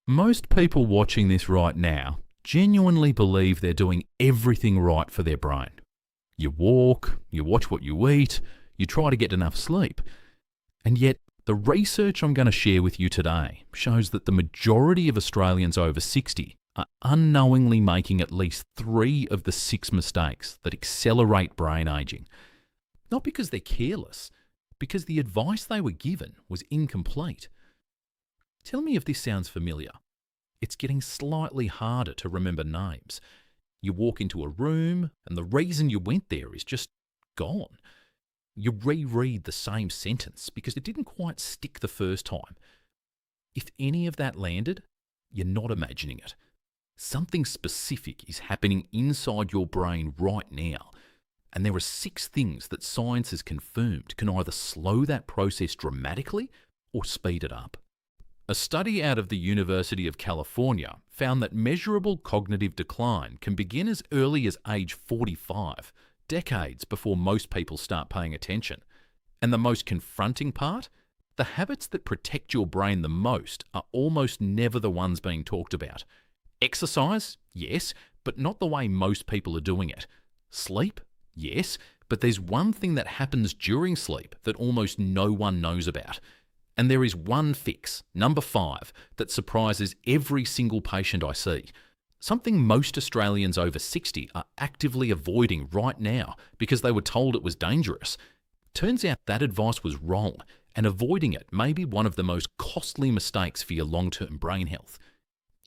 Most people watching this right now genuinely believe they're doing everything right for their brain. You walk, you watch what you eat, you try to get enough sleep. And yet, the research I'm going to share with you today shows that the majority of Australians over 60 are unknowingly making at least 3 of the 6 mistakes that accelerate brain aging. Not because they're careless, because the advice they were given was incomplete. Tell me if this sounds familiar. It's getting slightly harder to remember names. You walk into a room and the reason you went there is just gone. You reread the same sentence because it didn't quite stick the first time. If any of that landed, you're not imagining it. Something specific is happening inside your brain right now, and there are 6 things that science has confirmed can either slow that process dramatically or speed it up. A study out of the University of California found that measurable cognitive decline can begin as early as age 45, decades before most people start paying attention. And the most confronting part? The habits that protect your brain the most are almost never the ones being talked about. Exercise? Yes, but not the way most people are doing it. Sleep? Yes, but there's one thing that happens during sleep that almost no one knows about. And there is one fix, number 5, that surprises every single patient I see. Something most Australians over 60 are actively avoiding right now because they were told it was dangerous. Turns out that advice was wrong, and avoiding it may be one of the most costly mistakes for your long-term brain health.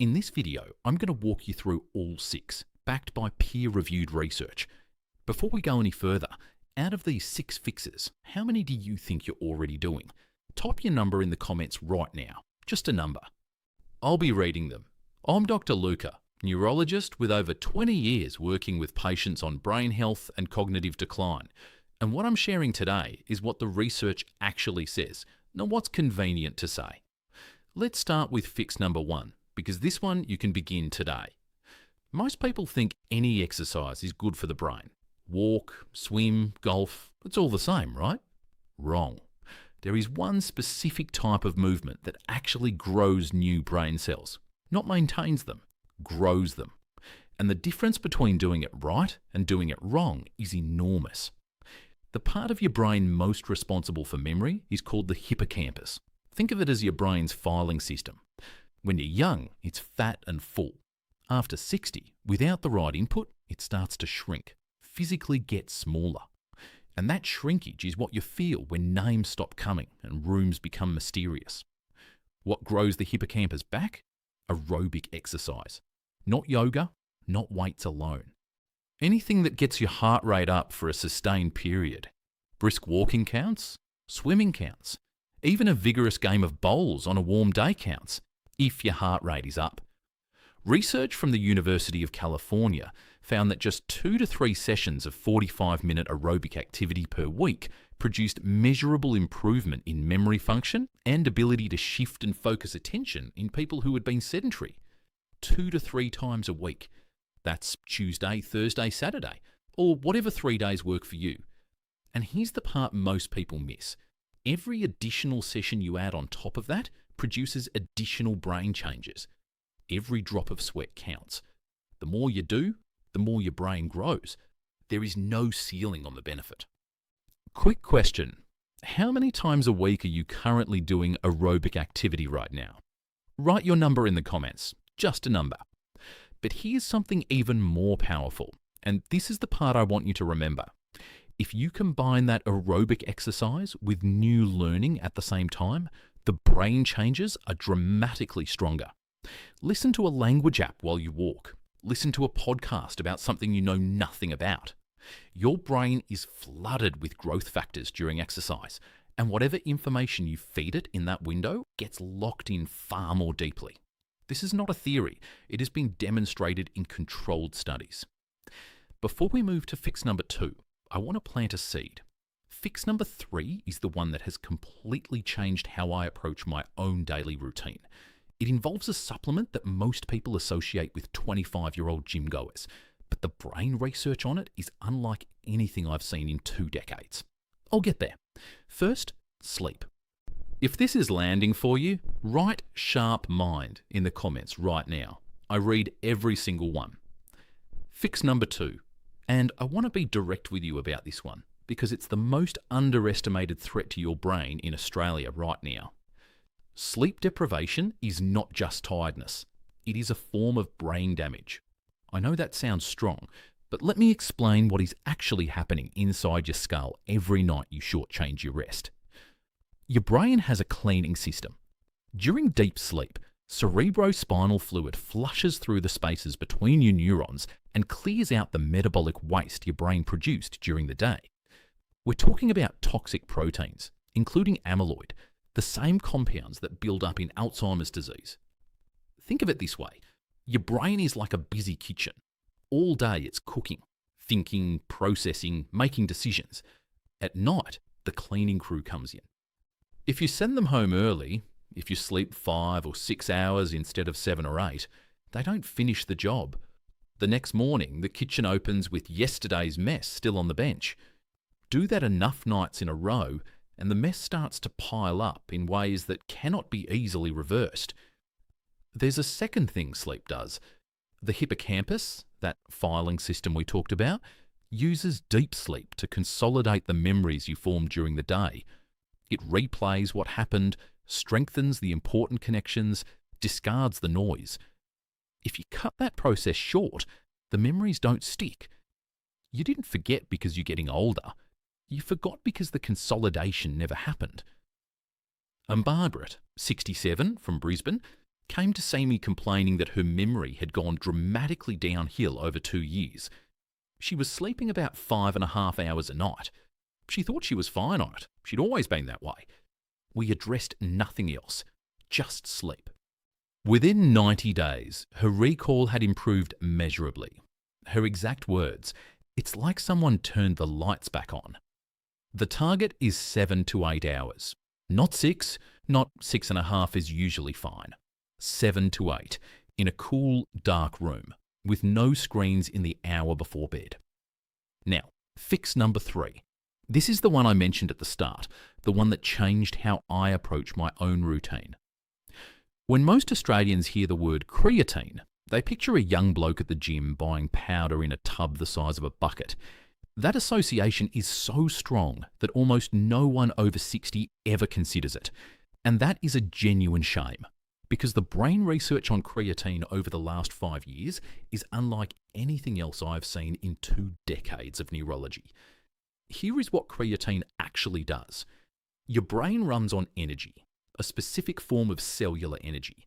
In this video, I'm going to walk you through all 6, backed by peer-reviewed research. Before we go any further, out of these 6 fixes, how many do you think you're already doing? Type your number in the comments right now, just a number. I'll be reading them. I'm Dr. Luca, neurologist with over 20 years working with patients on brain health and cognitive decline. And what I'm sharing today is what the research actually says, not what's convenient to say. Let's start with fix number 1, because this one you can begin today. Most people think any exercise is good for the brain. Walk, swim, golf, it's all the same, right? Wrong. There is one specific type of movement that actually grows new brain cells, not maintains them, grows them. And the difference between doing it right and doing it wrong is enormous. The part of your brain most responsible for memory is called the hippocampus. Think of it as your brain's filing system. When you're young, it's fat and full. After 60, without the right input, it starts to shrink, physically get smaller. And that shrinkage is what you feel when names stop coming and rooms become mysterious. What grows the hippocampus back? Aerobic exercise. Not yoga, not weights alone. Anything that gets your heart rate up for a sustained period. Brisk walking counts, swimming counts. Even a vigorous game of bowls on a warm day counts, if your heart rate is up. Research from the University of California found that just 2 to 3 sessions of 45-minute aerobic activity per week produced measurable improvement in memory function and ability to shift and focus attention in people who had been sedentary. 2 to 3 times a week. That's Tuesday, Thursday, Saturday, or whatever 3 days work for you. And here's the part most people miss. Every additional session you add on top of that produces additional brain changes. Every drop of sweat counts. The more you do, the more your brain grows. There is no ceiling on the benefit. Quick question. How many times a week are you currently doing aerobic activity right now? Write your number in the comments, just a number. But here's something even more powerful, and this is the part I want you to remember. If you combine that aerobic exercise with new learning at the same time, the brain changes are dramatically stronger. Listen to a language app while you walk. Listen to a podcast about something you know nothing about. Your brain is flooded with growth factors during exercise, and whatever information you feed it in that window gets locked in far more deeply. This is not a theory. It has been demonstrated in controlled studies. Before we move to fix number 2, I want to plant a seed. Fix number 3 is the one that has completely changed how I approach my own daily routine. It involves a supplement that most people associate with 25-year-old gym goers, but the brain research on it is unlike anything I've seen in 2 decades. I'll get there. First, sleep. If this is landing for you, write sharp mind in the comments right now. I read every single one. Fix number 2. And I want to be direct with you about this one because it's the most underestimated threat to your brain in Australia right now. Sleep deprivation is not just tiredness. It is a form of brain damage. I know that sounds strong, but let me explain what is actually happening inside your skull every night you shortchange your rest. Your brain has a cleaning system. During deep sleep, cerebrospinal fluid flushes through the spaces between your neurons and clears out the metabolic waste your brain produced during the day. We're talking about toxic proteins, including amyloid, the same compounds that build up in Alzheimer's disease. Think of it this way. Your brain is like a busy kitchen. All day it's cooking, thinking, processing, making decisions. At night, the cleaning crew comes in. If you send them home early, if you sleep 5 or 6 hours instead of 7 or 8, they don't finish the job. The next morning, the kitchen opens with yesterday's mess still on the bench. Do that enough nights in a row, and the mess starts to pile up in ways that cannot be easily reversed. There's a second thing sleep does. The hippocampus, that filing system we talked about, uses deep sleep to consolidate the memories you formed during the day. It replays what happened, strengthens the important connections, discards the noise. If you cut that process short, the memories don't stick. You didn't forget because you're getting older. You forgot because the consolidation never happened. Margaret, 67, from Brisbane, came to see me complaining that her memory had gone dramatically downhill over 2 years. She was sleeping about 5.5 hours a night. She thought she was fine on it. She'd always been that way. We addressed nothing else, just sleep. Within 90 days, her recall had improved measurably. Her exact words, "It's like someone turned the lights back on." The target is 7 to 8 hours. Not 6, not 6.5 is usually fine. 7 to 8, in a cool, dark room, with no screens in the hour before bed. Now, fix number 3. This is the one I mentioned at the start, the one that changed how I approach my own routine. When most Australians hear the word creatine, they picture a young bloke at the gym buying powder in a tub the size of a bucket. That association is so strong that almost no one over 60 ever considers it. And that is a genuine shame, because the brain research on creatine over the last 5 years is unlike anything else I've seen in 2 decades of neurology. Here is what creatine actually does. Your brain runs on energy, a specific form of cellular energy.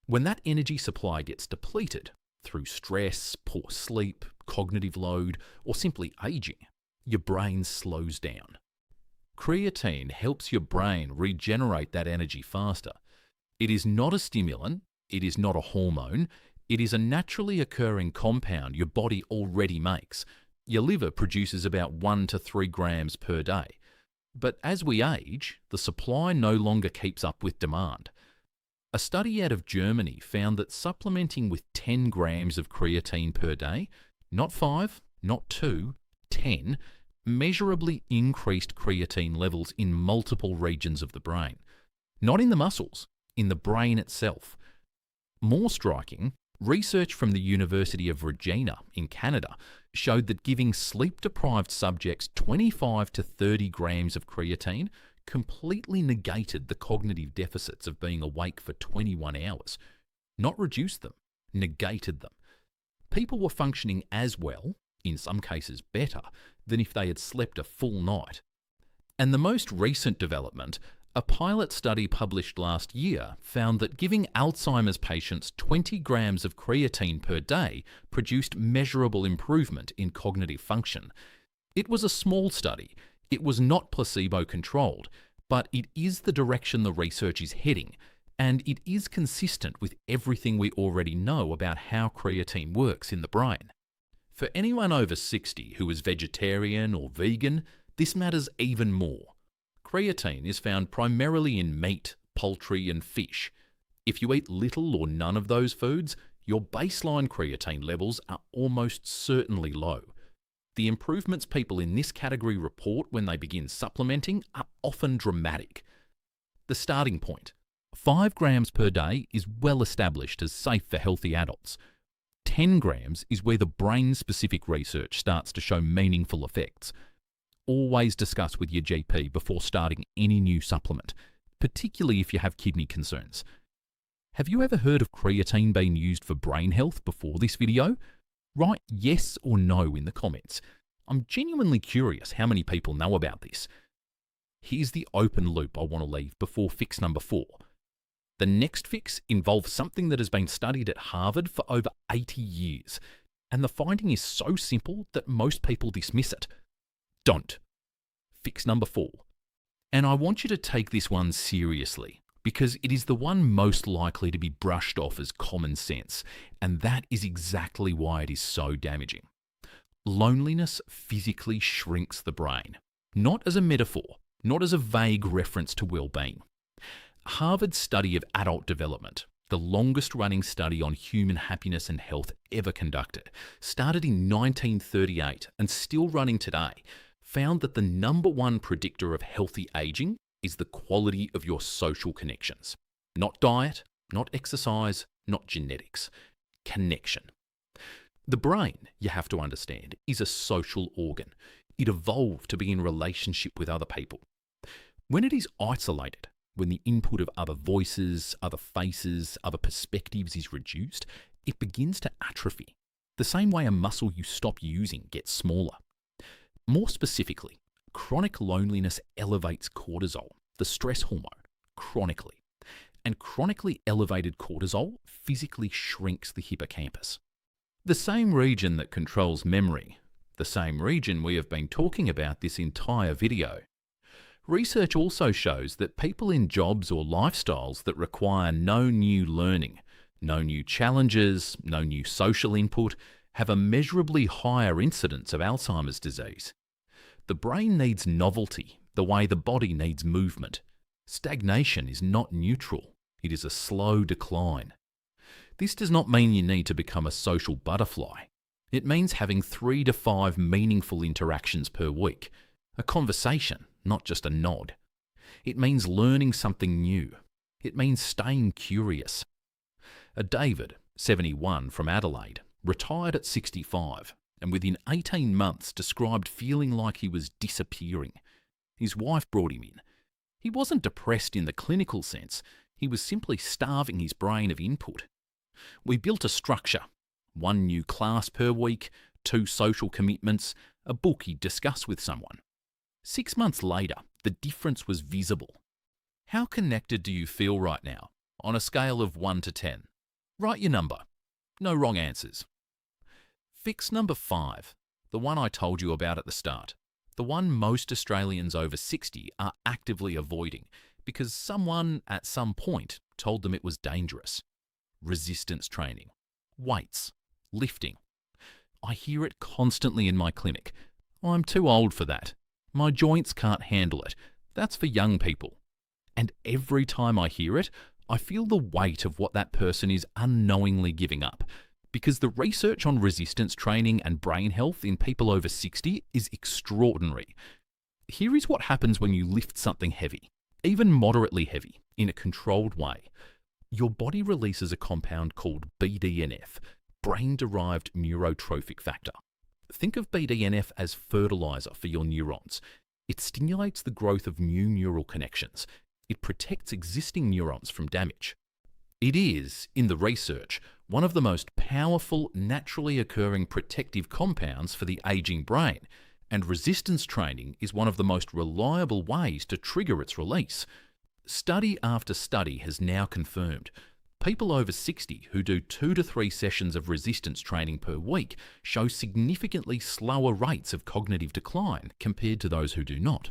When that energy supply gets depleted through stress, poor sleep, cognitive load, or simply aging, your brain slows down. Creatine helps your brain regenerate that energy faster. It is not a stimulant, it is not a hormone, it is a naturally occurring compound your body already makes. Your liver produces about 1 to 3 grams per day. But as we age, the supply no longer keeps up with demand. A study out of Germany found that supplementing with 10 grams of creatine per day, not 5, not 2, 10, measurably increased creatine levels in multiple regions of the brain. Not in the muscles, in the brain itself. More striking, research from the University of Regina in Canada showed that giving sleep-deprived subjects 25 to 30 grams of creatine completely negated the cognitive deficits of being awake for 21 hours. Not reduced them, negated them. People were functioning as well, in some cases better, than if they had slept a full night. And the most recent development, a pilot study published last year, found that giving Alzheimer's patients 20 grams of creatine per day produced measurable improvement in cognitive function. It was a small study. It was not placebo-controlled, but it is the direction the research is heading, and it is consistent with everything we already know about how creatine works in the brain. For anyone over 60 who is vegetarian or vegan, this matters even more. Creatine is found primarily in meat, poultry, and fish. If you eat little or none of those foods, your baseline creatine levels are almost certainly low. The improvements people in this category report when they begin supplementing are often dramatic. The starting point. 5 grams per day is well established as safe for healthy adults. 10 grams is where the brain-specific research starts to show meaningful effects. Always discuss with your GP before starting any new supplement, particularly if you have kidney concerns. Have you ever heard of creatine being used for brain health before this video? Write yes or no in the comments. I'm genuinely curious how many people know about this. Here's the open loop I want to leave before fix number 4. The next fix involves something that has been studied at Harvard for over 80 years, and the finding is so simple that most people dismiss it. Don't. Fix number 4. And I want you to take this one seriously, because it is the one most likely to be brushed off as common sense, and that is exactly why it is so damaging. Loneliness physically shrinks the brain, not as a metaphor, not as a vague reference to well-being. Harvard's study of adult development, the longest-running study on human happiness and health ever conducted, started in 1938 and still running today, found that the number one predictor of healthy aging is the quality of your social connections. Not diet, not exercise, not genetics. Connection. The brain, you have to understand, is a social organ. It evolved to be in relationship with other people. When it is isolated, when the input of other voices, other faces, other perspectives is reduced, it begins to atrophy, the same way a muscle you stop using gets smaller. More specifically, chronic loneliness elevates cortisol, the stress hormone, chronically. And chronically elevated cortisol physically shrinks the hippocampus. The same region that controls memory, the same region we have been talking about this entire video. Research also shows that people in jobs or lifestyles that require no new learning, no new challenges, no new social input, have a measurably higher incidence of Alzheimer's disease. The brain needs novelty, the way the body needs movement. Stagnation is not neutral, it is a slow decline. This does not mean you need to become a social butterfly. It means having 3 to 5 meaningful interactions per week, a conversation, not just a nod. It means learning something new. It means staying curious. A David, 71, from Adelaide, retired at 65, and within 18 months described feeling like he was disappearing. His wife brought him in. He wasn't depressed in the clinical sense, he was simply starving his brain of input. We built a structure, 1 new class per week, 2 social commitments, a book he'd discuss with someone. 6 months later, the difference was visible. How connected do you feel right now, on a scale of 1 to 10? Write your number. No wrong answers. Fix number 5, the one I told you about at the start, the one most Australians over 60 are actively avoiding because someone at some point told them it was dangerous. Resistance training, weights, lifting. I hear it constantly in my clinic. I'm too old for that. My joints can't handle it. That's for young people. And every time I hear it, I feel the weight of what that person is unknowingly giving up. Because the research on resistance training and brain health in people over 60 is extraordinary. Here is what happens when you lift something heavy, even moderately heavy, in a controlled way. Your body releases a compound called BDNF, brain-derived neurotrophic factor. Think of BDNF as fertilizer for your neurons. It stimulates the growth of new neural connections. It protects existing neurons from damage. It is, in the research, one of the most powerful, naturally occurring protective compounds for the aging brain, and resistance training is one of the most reliable ways to trigger its release. Study after study has now confirmed people over 60 who do 2 to 3 sessions of resistance training per week show significantly slower rates of cognitive decline compared to those who do not.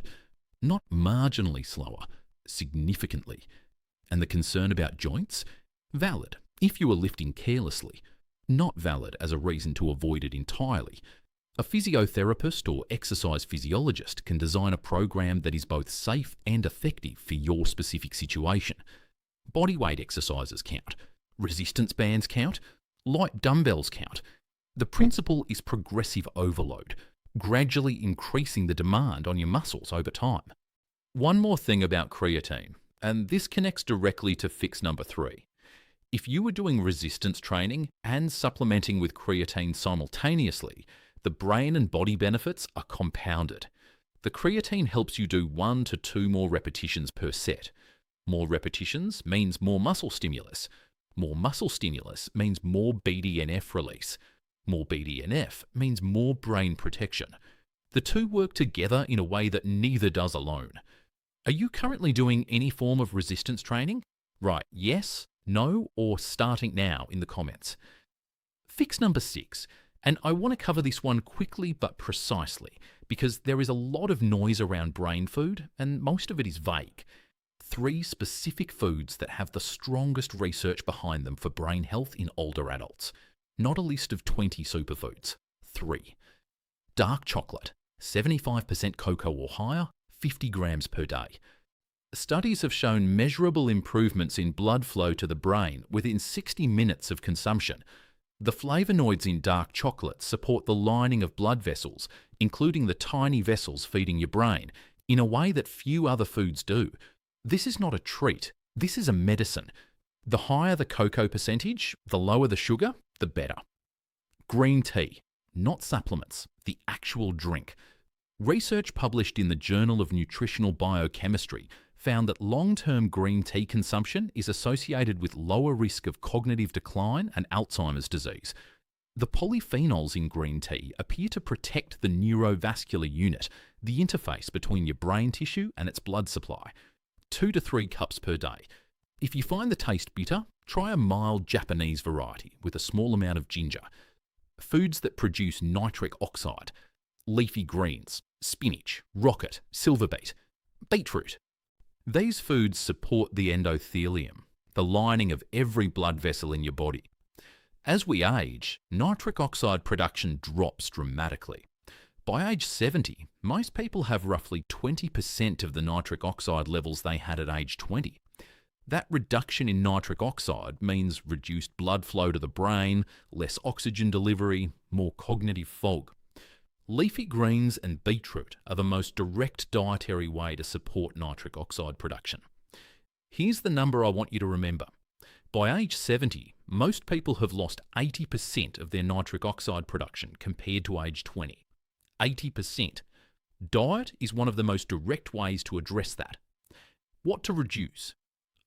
Not marginally slower, significantly. And the concern about joints? Valid if you are lifting carelessly, not valid as a reason to avoid it entirely. A physiotherapist or exercise physiologist can design a program that is both safe and effective for your specific situation. Bodyweight exercises count, resistance bands count, light dumbbells count. The principle is progressive overload, gradually increasing the demand on your muscles over time. One more thing about creatine. And this connects directly to fix number 3. If you were doing resistance training and supplementing with creatine simultaneously, the brain and body benefits are compounded. The creatine helps you do 1 to 2 more repetitions per set. More repetitions means more muscle stimulus. More muscle stimulus means more BDNF release. More BDNF means more brain protection. The two work together in a way that neither does alone. Are you currently doing any form of resistance training? Write yes, no, or starting now in the comments. Fix number 6, and I want to cover this one quickly but precisely because there is a lot of noise around brain food and most of it is vague. 3 specific foods that have the strongest research behind them for brain health in older adults. Not a list of 20 superfoods. 3. Dark chocolate, 75% cocoa or higher, 50 grams per day. Studies have shown measurable improvements in blood flow to the brain within 60 minutes of consumption. The flavonoids in dark chocolate support the lining of blood vessels, including the tiny vessels feeding your brain, in a way that few other foods do. This is not a treat, this is a medicine. The higher the cocoa percentage, the lower the sugar, the better. Green tea, not supplements, the actual drink. Research published in the Journal of Nutritional Biochemistry found that long-term green tea consumption is associated with lower risk of cognitive decline and Alzheimer's disease. The polyphenols in green tea appear to protect the neurovascular unit, the interface between your brain tissue and its blood supply. 2 to 3 cups per day. If you find the taste bitter, try a mild Japanese variety with a small amount of ginger. Foods that produce nitric oxide. Leafy greens, spinach, rocket, silver beet, beetroot. These foods support the endothelium, the lining of every blood vessel in your body. As we age, nitric oxide production drops dramatically. By age 70, most people have roughly 20% of the nitric oxide levels they had at age 20. That reduction in nitric oxide means reduced blood flow to the brain, less oxygen delivery, more cognitive fog. Leafy greens and beetroot are the most direct dietary way to support nitric oxide production. Here's the number I want you to remember. By age 70, most people have lost 80% of their nitric oxide production compared to age 20. 80%. Diet is one of the most direct ways to address that. What to reduce?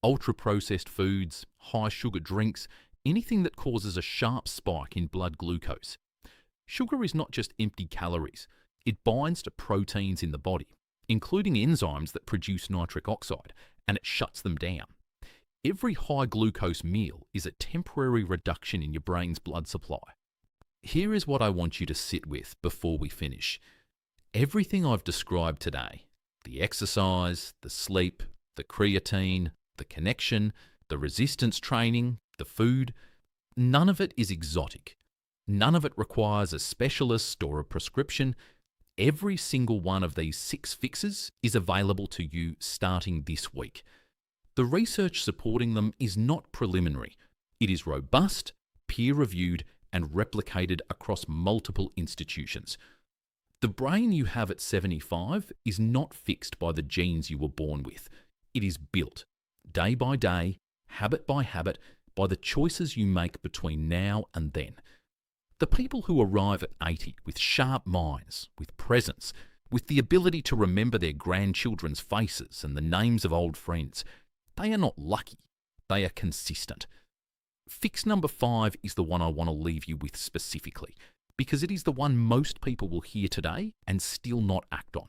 Ultra-processed foods, high sugar drinks, anything that causes a sharp spike in blood glucose. Sugar is not just empty calories. It binds to proteins in the body, including enzymes that produce nitric oxide, and it shuts them down. Every high glucose meal is a temporary reduction in your brain's blood supply. Here is what I want you to sit with before we finish. Everything I've described today, the exercise, the sleep, the creatine, the connection, the resistance training, the food, none of it is exotic. None of it requires a specialist or a prescription. Every single one of these 6 fixes is available to you starting this week. The research supporting them is not preliminary. It is robust, peer-reviewed, and replicated across multiple institutions. The brain you have at 75 is not fixed by the genes you were born with. It is built, day by day, habit by habit, by the choices you make between now and then. The people who arrive at 80 with sharp minds, with presence, with the ability to remember their grandchildren's faces and the names of old friends, they are not lucky, they are consistent. Fix number 5 is the one I want to leave you with specifically, because it is the one most people will hear today and still not act on.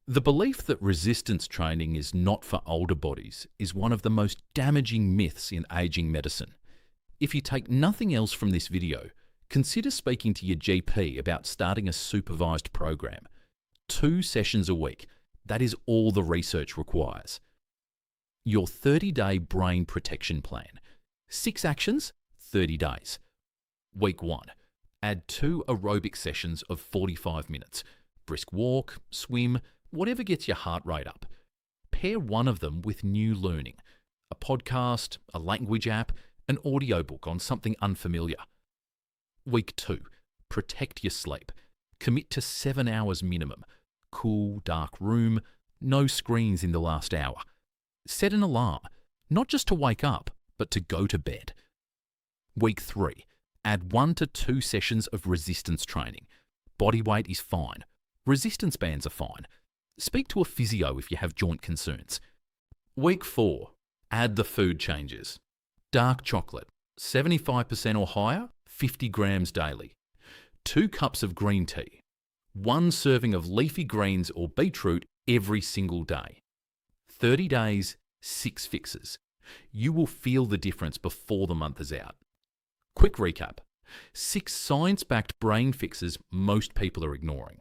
The belief that resistance training is not for older bodies is one of the most damaging myths in aging medicine. If you take nothing else from this video, consider speaking to your GP about starting a supervised program. 2 sessions a week, that is all the research requires. Your 30-day brain protection plan. 6 actions, 30 days. Week 1. Add 2 aerobic sessions of 45 minutes. Brisk walk, swim, whatever gets your heart rate up. Pair one of them with new learning. A podcast, a language app, an audiobook on something unfamiliar. Week 2. Protect your sleep. Commit to 7 hours minimum. Cool, dark room. No screens in the last hour. Set an alarm, not just to wake up, but to go to bed. Week 3. Add 1 to 2 sessions of resistance training. Body weight is fine. Resistance bands are fine. Speak to a physio if you have joint concerns. Week 4. Add the food changes. Dark chocolate, 75% or higher, 50 grams daily. 2 cups of green tea. 1 serving of leafy greens or beetroot every single day. 30 days, 6 fixes. You will feel the difference before the month is out. Quick recap. 6 science-backed brain fixes most people are ignoring.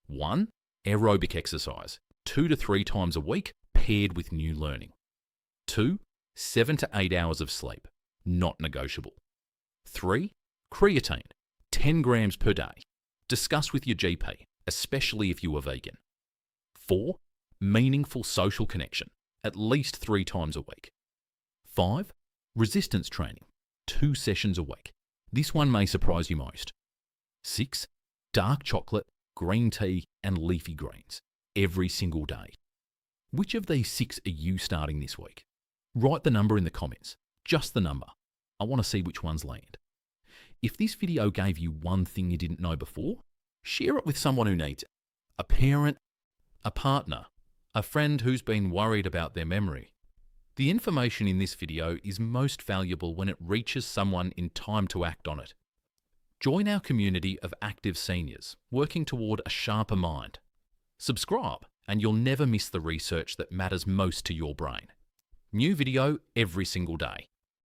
1. Aerobic exercise, 2 to 3 times a week, paired with new learning. 2. 7 to 8 hours of sleep, not negotiable. 3. Creatine, 10 grams per day. Discuss with your GP, especially if you are vegan. 4. Meaningful social connection, at least 3 times a week. 5. Resistance training, 2 sessions a week. This one may surprise you most. 6. Dark chocolate, green tea, and leafy greens, every single day. Which of these 6 are you starting this week? Write the number in the comments, just the number. I want to see which ones land. If this video gave you one thing you didn't know before, share it with someone who needs it. A parent, a partner, a friend who's been worried about their memory. The information in this video is most valuable when it reaches someone in time to act on it. Join our community of active seniors working toward a sharper mind. Subscribe and you'll never miss the research that matters most to your brain. New video every single day.